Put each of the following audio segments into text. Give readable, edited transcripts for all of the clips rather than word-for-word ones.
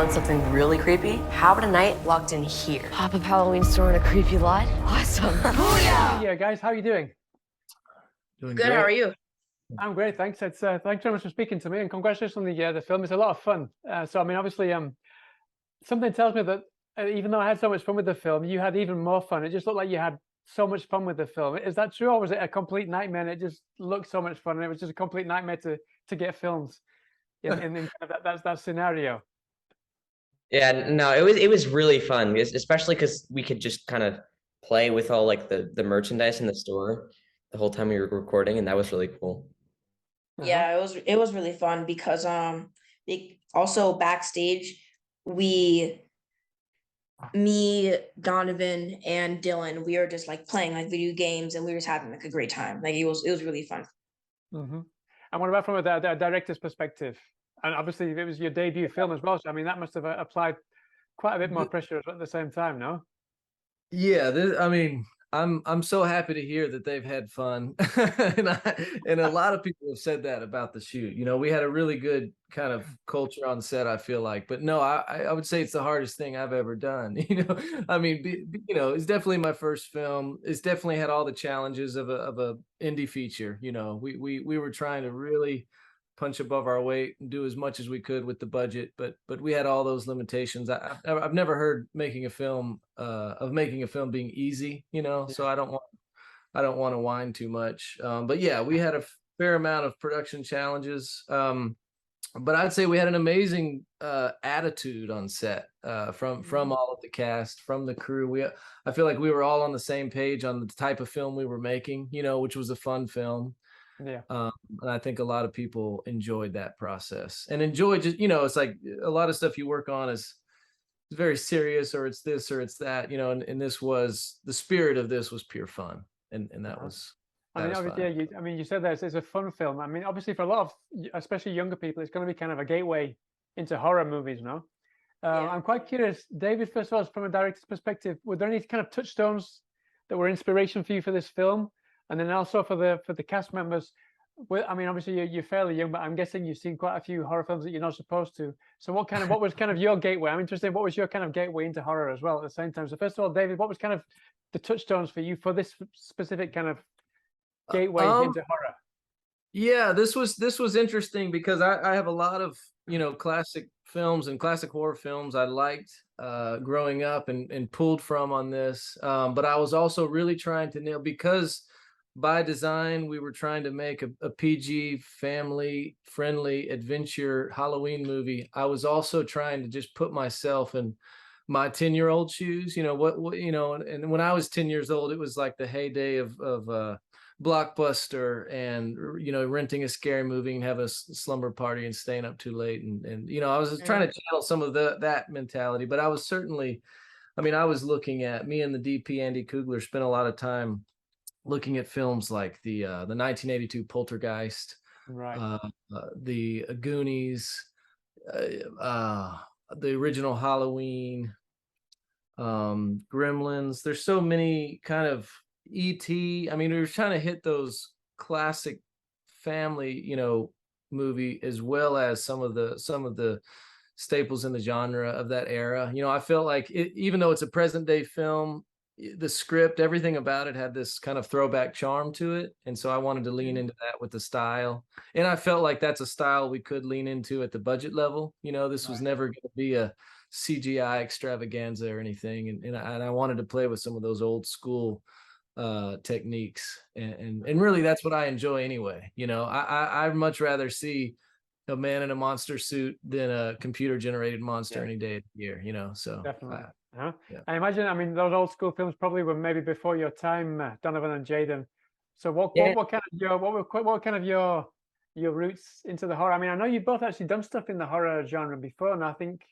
want something really creepy? How about a night locked in here? Pop-up Halloween store in a creepy lot? Awesome. Booyah! Yeah, guys, how are you doing? Doing Good. great. How are you? I'm great, thanks. It's thanks very much for speaking to me, and congratulations on the film. It's a lot of fun. So I mean, obviously, something tells me that even though I had so much fun with the film, you had even more fun. It just looked like you had so much fun with the film. Is that true, or was it a complete nightmare? And it just looked so much fun, and it was just a complete nightmare to get filmed in kind of that scenario. Yeah, no, it was really fun, especially because we could just kind of play with all like the merchandise in the store the whole time we were recording, and that was really cool. Yeah, it was really fun because also backstage me, Donovan, and Dylan, we were just like playing like video games, and we were just having like a great time. Like it was really fun. Mm-hmm. And what about from a director's perspective? And obviously, it was your debut film as well. So I mean, that must have applied quite a bit more pressure at the same time, no? Yeah, I mean, I'm so happy to hear that they've had fun, and a lot of people have said that about the shoot. You know, we had a really good kind of culture on set, I feel like. But no, I would say it's the hardest thing I've ever done. You know, I mean, you know, it's definitely my first film. It's definitely had all the challenges of a indie feature. You know, we were trying to really punch above our weight and do as much as we could with the budget, but we had all those limitations. I've never heard making a film being easy, you know. So I don't want to whine too much. But yeah, we had a fair amount of production challenges. But I'd say we had an amazing attitude on set from all of the cast, from the crew. I feel like we were all on the same page on the type of film we were making, you know, which was a fun film. Yeah. And I think a lot of people enjoyed that process and enjoyed just, you know, it's like a lot of stuff you work on is very serious, or it's this or it's that, you know, and this was the spirit of this was pure fun. And that was, I mean, obviously, yeah, you said that it's a fun film. I mean, obviously, for a lot of, especially younger people, it's going to be kind of a gateway into horror movies, no? I'm quite curious, David, first of all, from a director's perspective, were there any kind of touchstones that were inspiration for you for this film? And then also for the cast members, I mean, obviously you're fairly young, but I'm guessing you've seen quite a few horror films that you're not supposed to. So what was kind of your gateway? I'm interested. What was your kind of gateway into horror as well at the same time? So first of all, David, what was kind of the touchstones for you for this specific kind of gateway into horror? Yeah, this was interesting because I have a lot of, you know, classic films and classic horror films I liked growing up and pulled from on this. But I was also really trying to nail, because by design, we were trying to make a PG, family-friendly adventure Halloween movie. I was also trying to just put myself in my 10-year-old shoes. You know, what you know, and when I was 10 years old, it was like the heyday of Blockbuster and, you know, renting a scary movie and have a slumber party and staying up too late. And you know, I was just trying to channel some of that mentality. But I was certainly, I mean, I was looking at, me and the DP, Andy Kugler, spent a lot of time looking at films like the 1982 Poltergeist, right, the Goonies, the original Halloween, Gremlins. There's so many, kind of E.T. I mean, we were trying to hit those classic family, you know, movie, as well as some of the staples in the genre of that era. You know, I felt like even though it's a present day film, the script, everything about it had this kind of throwback charm to it. And so I wanted to lean into that with the style. And I felt like that's a style we could lean into at the budget level. You know, this was never going to be a CGI extravaganza or anything. And I wanted to play with some of those old school techniques. And really that's what I enjoy anyway. You know, I'd much rather see a man in a monster suit than a computer generated monster any day of the year, you know. So definitely. Yeah. I imagine, I mean, those old school films probably were maybe before your time, Donovan and Jaiden. So what were kind of your roots into the horror? I mean, I know you've both actually done stuff in the horror genre before, and I think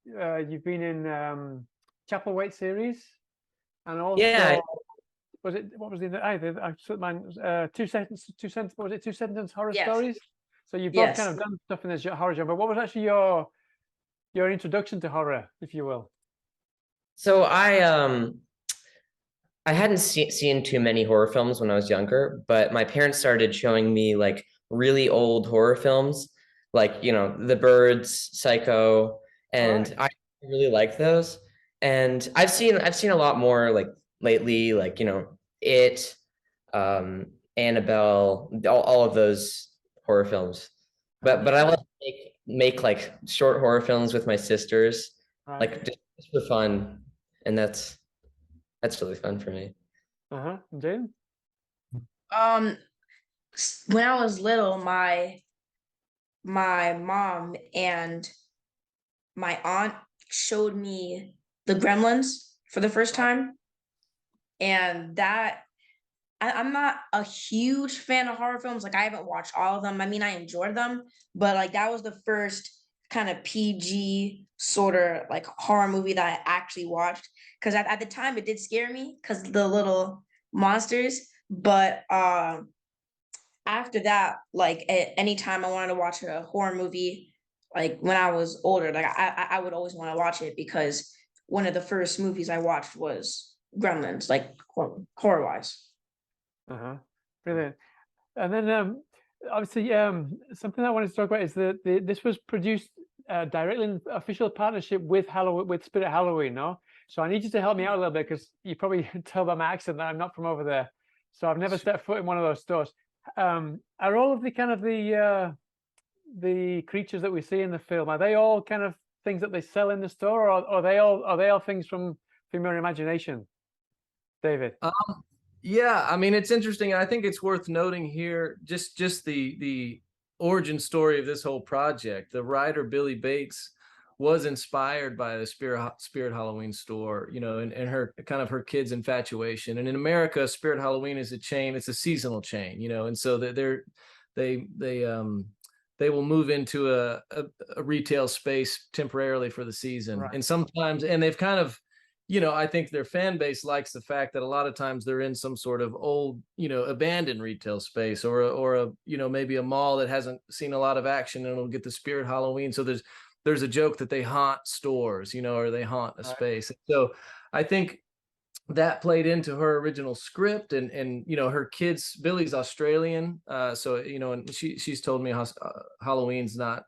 you've been in Chapel Wait series, and also what was the two sentence horror stories. So you've both kind of done stuff in this horror genre. But what was actually your introduction to horror, if you will? So I hadn't seen too many horror films when I was younger, but my parents started showing me like really old horror films like, The Birds, Psycho, and Right. I really like those. And I've seen a lot more like lately, like, It, um, Annabelle, all of those horror films. Uh-huh. But I like to make like short horror films with my sisters, Right. like just for fun, and that's really fun for me. Jaden? Um, when I was little, my mom and my aunt showed me the Gremlins for the first time, and that I'm not a huge fan of horror films. Like I haven't watched all of them. I mean, I enjoyed them, but like that was the first kind of PG sort of like horror movie that I actually watched. Because at the time it did scare me because the little monsters. But after that, like at any time I wanted to watch a horror movie, like when I was older, like I would always want to watch it because one of the first movies I watched was Gremlins, like horror wise. Brilliant. And then obviously something I wanted to talk about is that this was produced directly in official partnership with Spirit Halloween, no? So I need you to help me out a little bit because you probably tell by my accent that I'm not from over there. So I've never stepped foot in one of those stores. Are all of the kind of the creatures that we see in the film, are they all kind of things that they sell in the store, or are they all things from your imagination, David? Yeah, I mean, it's interesting. And I think it's worth noting here just the origin story of this whole project. The writer Billy Bates was inspired by the Spirit Halloween store, and her kind of her kids' infatuation. And in America, Spirit Halloween is a chain; it's a seasonal chain, and so they will move into a retail space temporarily for the season, Right. and sometimes, and they've kind of, I think their fan base likes the fact that a lot of times they're in some sort of old, abandoned retail space, or a, maybe a mall that hasn't seen a lot of action, and it'll get the Spirit Halloween. So there's a joke that they haunt stores, or they haunt a space. So I think that played into her original script, and her kids. Billy's Australian, so and she's told me Halloween's not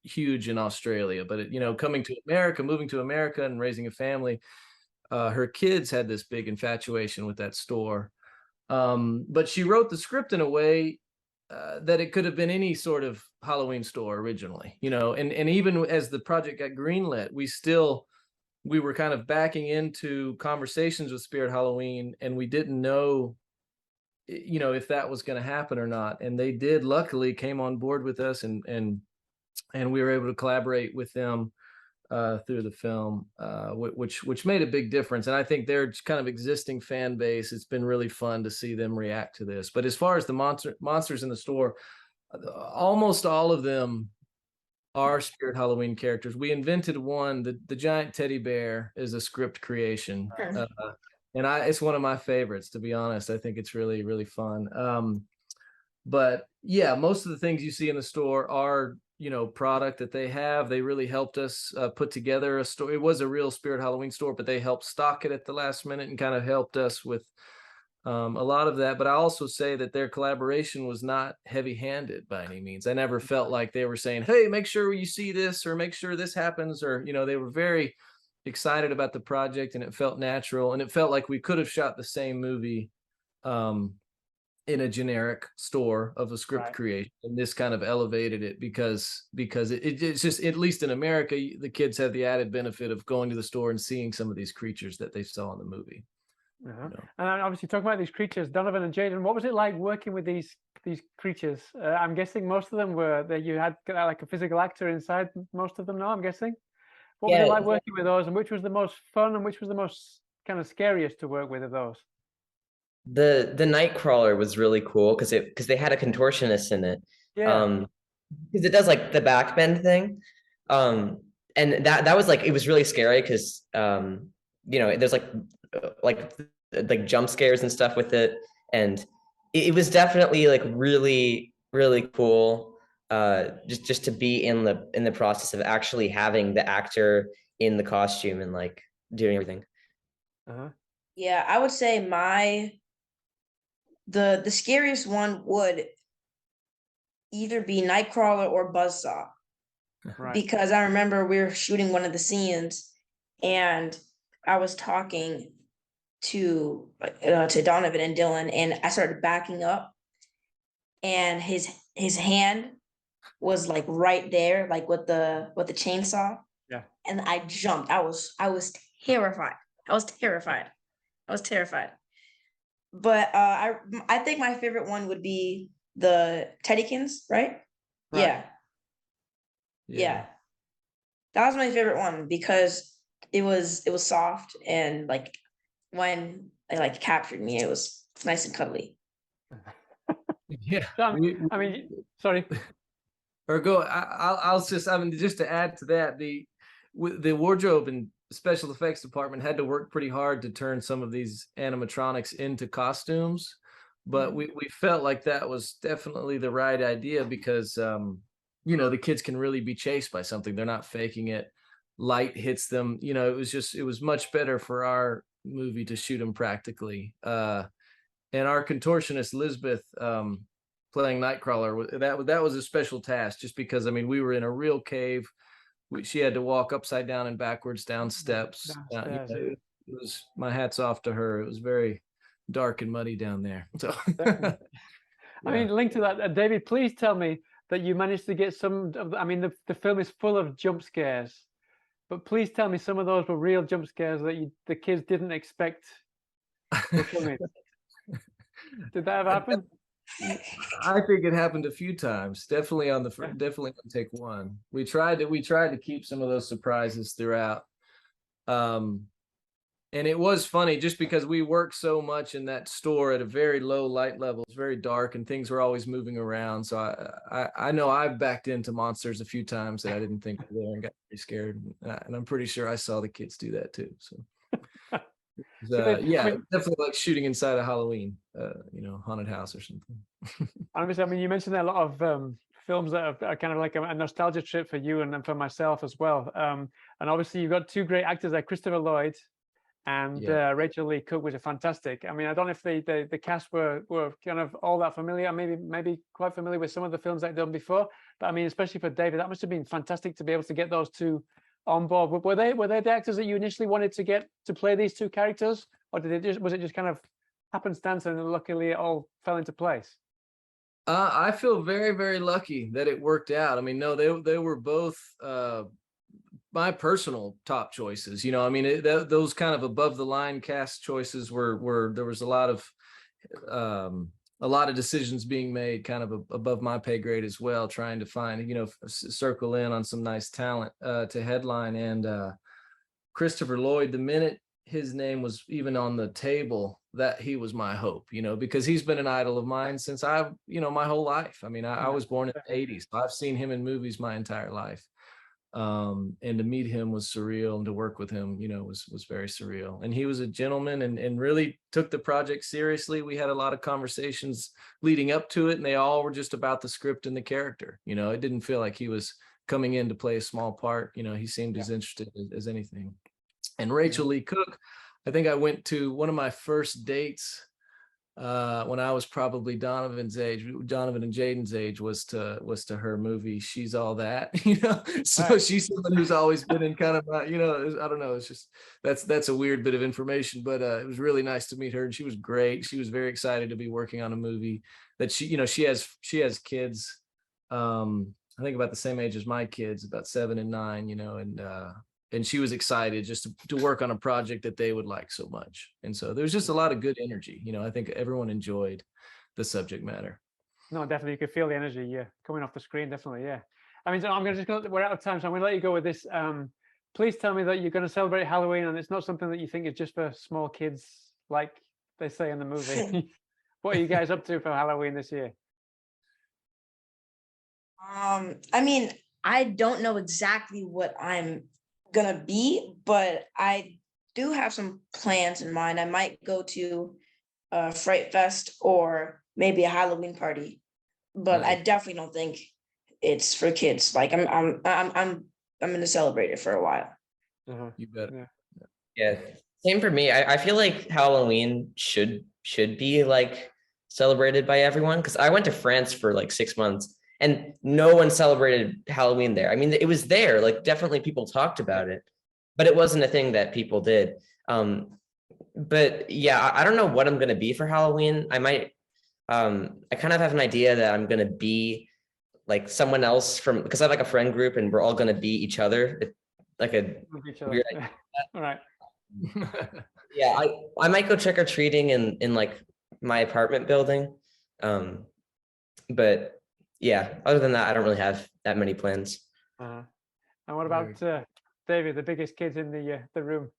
huge in Australia, but coming to America, moving to America, and raising a family. Her kids had this big infatuation with that store. But she wrote the script in a way that it could have been any sort of Halloween store originally, and even as the project got greenlit, we were kind of backing into conversations with Spirit Halloween, and we didn't know, if that was going to happen or not. And they did, luckily, came on board with us, and we were able to collaborate with them through the film, which made a big difference. And I think their kind of existing fan base, it's been really fun to see them react to this. But as far as the monsters in the store, almost all of them are Spirit Halloween characters. We invented one. The giant teddy bear is a script creation, and it's one of my favorites, to be honest. I think it's really, really fun. But yeah, most of the things you see in the store are product that they have. They really helped us put together a store. It was a real Spirit Halloween store, but they helped stock it at the last minute and kind of helped us with a lot of that. But I also say that their collaboration was not heavy-handed by any means. I never felt like they were saying, hey, make sure you see this, or make sure this happens, or they were very excited about the project, and it felt natural, and it felt like we could have shot the same movie in a generic store of a script creation, and this kind of elevated it because it's just, at least in America, the kids have the added benefit of going to the store and seeing some of these creatures that they saw in the movie. And obviously, talking about these creatures, Donovan and Jaiden, what was it like working with these creatures? I'm guessing most of them were that you had like a physical actor inside most of them. No, I'm guessing. What was it like working with those, and which was the most fun, and which was the most kind of scariest to work with of those? The Nightcrawler was really cool because they had a contortionist in it. Yeah. Because it does like the backbend thing. And that was like, it was really scary because there's like jump scares and stuff with it. And it was definitely like really, really cool. Just to be in the process of actually having the actor in the costume and like doing everything. Yeah, I would say the scariest one would either be Nightcrawler or Buzzsaw. Right. Because I remember we were shooting one of the scenes and I was talking to Donovan and Dylan, and I started backing up, and his hand was like right there, like with the chainsaw. Yeah. And I jumped. I was terrified. I was terrified. But I think my favorite one would be the Teddykins, right? Right. Yeah. That was my favorite one because it was soft, and like when it like captured me, it was nice and cuddly. Yeah. I mean, sorry. Or go. I'll just. I mean, just to add to that, the wardrobe and special effects department had to work pretty hard to turn some of these animatronics into costumes, but we felt like that was definitely the right idea because you know, the kids can really be chased by something. They're not faking it. Light hits them. You know, it was much better for our movie to shoot them practically. And our contortionist Lisbeth playing Nightcrawler, that was a special task, just because I mean we were in a real cave. She had to walk upside down and backwards down steps. You know, it was, my hat's off to her. It was very dark and muddy down there. So, I mean, linked to that, David, please tell me that you managed to get some of. I mean, the film is full of jump scares, but please tell me some of those were real jump scares that the kids didn't expect were coming. Did that ever happen? I think it happened a few times. Definitely on take one. We tried to keep some of those surprises throughout. And it was funny just because we worked so much in that store at a very low light level. It's very dark and things were always moving around. So I know I backed into monsters a few times that I didn't think were there and got pretty scared. And I'm pretty sure I saw the kids do that too. So yeah, definitely like shooting inside a Halloween, you know, haunted house or something. Obviously, I mean, you mentioned there a lot of films that are kind of like a nostalgia trip for you and for myself as well. And obviously, you've got two great actors there, Christopher Lloyd and Rachel Leigh Cook, which are fantastic. I mean, I don't know if the cast were kind of all that familiar. Maybe quite familiar with some of the films they've done before. But I mean, especially for David, that must have been fantastic to be able to get those two on board. Were they the actors that you initially wanted to get to play these two characters, or was it just kind of happenstance and luckily it all fell into place? I feel very, very lucky that it worked out. I mean, no, they were both my personal top choices. You know, I mean, those kind of above the line cast choices were there was a lot of decisions being made kind of above my pay grade as well, trying to find, you know, circle in on some nice talent to headline. And Christopher Lloyd, the minute his name was even on the table, that he was my hope, you know, because he's been an idol of mine since my whole life. I mean, I was born in the 80s. So I've seen him in movies my entire life. And to meet him was surreal, and to work with him, you know, was very surreal. And he was a gentleman and really took the project seriously. We had a lot of conversations leading up to it, and they all were just about the script and the character. You know, it didn't feel like he was coming in to play a small part. You know, he seemed as interested as anything. And Rachel Leigh Cook, I think I went to one of my first dates when I was probably Donovan and Jaiden's age, was to her movie She's All That, you know. So she's someone who's always been in kind of you know, I don't know, it's just that's a weird bit of information, but it was really nice to meet her, and she was great. She was very excited to be working on a movie that she has kids, I think about the same age as my kids, about 7 and 9, you know, and she was excited just to work on a project that they would like so much. And so there's just a lot of good energy. You know, I think everyone enjoyed the subject matter. No, definitely. You could feel the energy, coming off the screen, definitely, I mean, so we're out of time, so I'm going to let you go with this. Please tell me that you're going to celebrate Halloween and it's not something that you think is just for small kids, like they say in the movie. What are you guys up to for Halloween this year? I mean, I don't know exactly what I'm gonna be, but I do have some plans in mind. I might go to a Fright Fest or maybe a Halloween party, but I definitely don't think it's for kids. Like I'm gonna celebrate it for a while. You better. Yeah, same for me. I feel like Halloween should be like celebrated by everyone, because I went to France for like 6 months, and no one celebrated Halloween there. I mean, it was there, like definitely people talked about it, but it wasn't a thing that people did. But yeah, I don't know what I'm going to be for Halloween. I might, I kind of have an idea that I'm going to be like someone else because I have like a friend group and we're all going to be each other. Like a weird idea. All right. Yeah, I might go trick or treating in like my apartment building. But yeah, other than that, I don't really have that many plans. And what about David, the biggest kids in the room?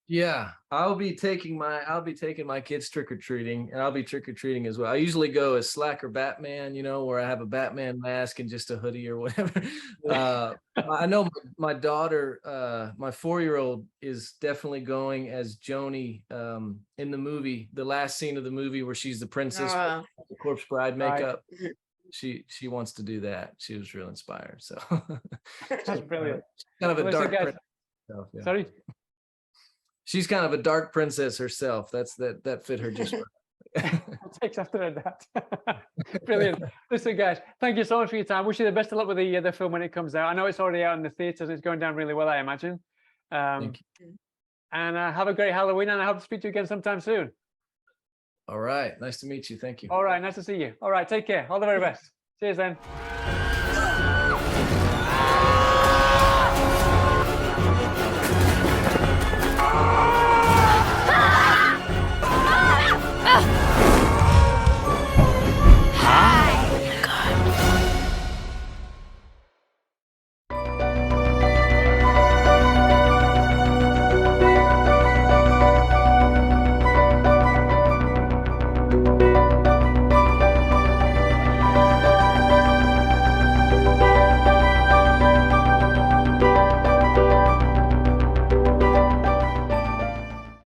Yeah, I'll be taking my kids trick-or-treating, and I'll be trick-or-treating as well. I usually go as Slacker Batman, where I have a Batman mask and just a hoodie or whatever. I know my daughter, my 4-year-old, is definitely going as Joni in the movie, the last scene of the movie where she's the princess with the corpse bride makeup. Right. She wants to do that. She was real inspired. So that's brilliant. Kind of a dark princess. Yeah. Sorry. She's kind of a dark princess herself. That fit her just right. Takes after that. Brilliant. Listen, guys, thank you so much for your time. Wish you the best of luck with the film when it comes out. I know it's already out in the theaters. It's going down really well, I imagine. Thank you. And have a great Halloween, and I hope to speak to you again sometime soon. All right. Nice to meet you. Thank you. All right. Nice to see you. All right. Take care. All the very best. Cheers then. Ah!